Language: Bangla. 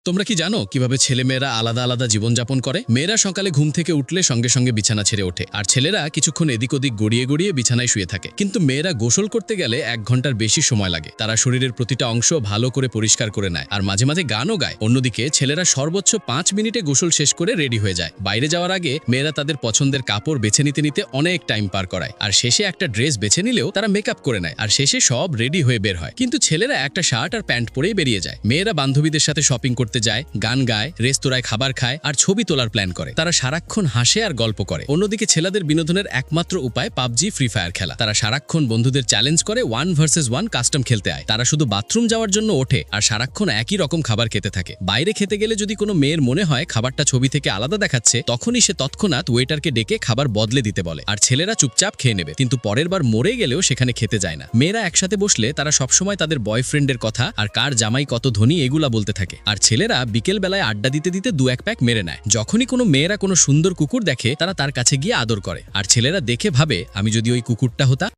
তোমরা কি জানো কিভাবে ছেলেমেয়েরা আলাদা আলাদা জীবনযাপন করে? মেয়েরা সকালে ঘুম থেকে উঠলে সঙ্গে সঙ্গে বিছানা ছেড়ে ওঠে, আর ছেলেরা কিছুক্ষণ এদিক ওদিক গড়িয়ে গড়িয়ে বিছানায় শুয়ে থাকে। কিন্তু মেয়েরা গোসল করতে গেলে 1 ঘন্টার বেশি সময় লাগে। তারা শরীরের প্রতিটা অংশ ভালো করে পরিষ্কার করে নেয়, আর মাঝে মাঝে গানও গায়। অন্যদিকে ছেলেরা সর্বোচ্চ 5 মিনিটে গোসল শেষ করে রেডি হয়ে যায়। বাইরে যাওয়ার আগে মেয়েরা তাদের পছন্দের কাপড় বেছে নিতে নিতে অনেক টাইম পার করায়, আর শেষে একটা ড্রেস বেছে নিলেও তারা মেকআপ করে নেয়, আর শেষে সব রেডি হয়ে বের হয়। কিন্তু ছেলেরা একটা শার্ট আর প্যান্ট পরেই বেরিয়ে যায়। মেয়েরা বান্ধবীদের সাথে শপিং করতে যায়, গান গায়, রেস্তোরাঁয় খাবার খায়, আর ছবি তোলার প্ল্যান করে। তারা সারাক্ষণ হাসে আর গল্প করে। অন্যদিকে ছেলেদের বিনোদনের একমাত্র উপায় পাবজি, ফ্রি ফায়ার খেলা। তারা সারাক্ষণ বন্ধুদের চ্যালেঞ্জ করে 1 ভার্সেস 1 কাস্টম খেলতে আয়। তারা শুধু বাথরুম যাওয়ার জন্য ওঠে আর সারাক্ষণ একই রকম খাবার খেতে থাকে। বাইরে খেতে গেলে যদি কোনো মেয়ের মনে হয় খাবারটা ছবি থেকে আলাদা দেখাচ্ছে, তখনই সে তৎক্ষণাৎ ওয়েটারকে ডেকে খাবার বদলে দিতে বলে, আর ছেলেরা চুপচাপ খেয়ে নেবে। কিন্তু পরের বার মরে গেলেও সেখানে খেতে যায় না। মেয়েরা একসাথে বসলে তারা সবসময় তাদের বয়ফ্রেন্ডের কথা আর কার জামাই কত ধনী এগুলা বলতে থাকে, আর ছেলেরা বিকেল বেলায় আড্ডা দিতে দিতে 2-1 প্যাক মেরে নেয়। যখনই কোনো মেয়েরা কোনো সুন্দর কুকুর দেখে তারা তার কাছে গিয়ে আদর করে, আর ছেলেরা দেখে ভাবে আমি যদি ওই কুকুরটা হতাম।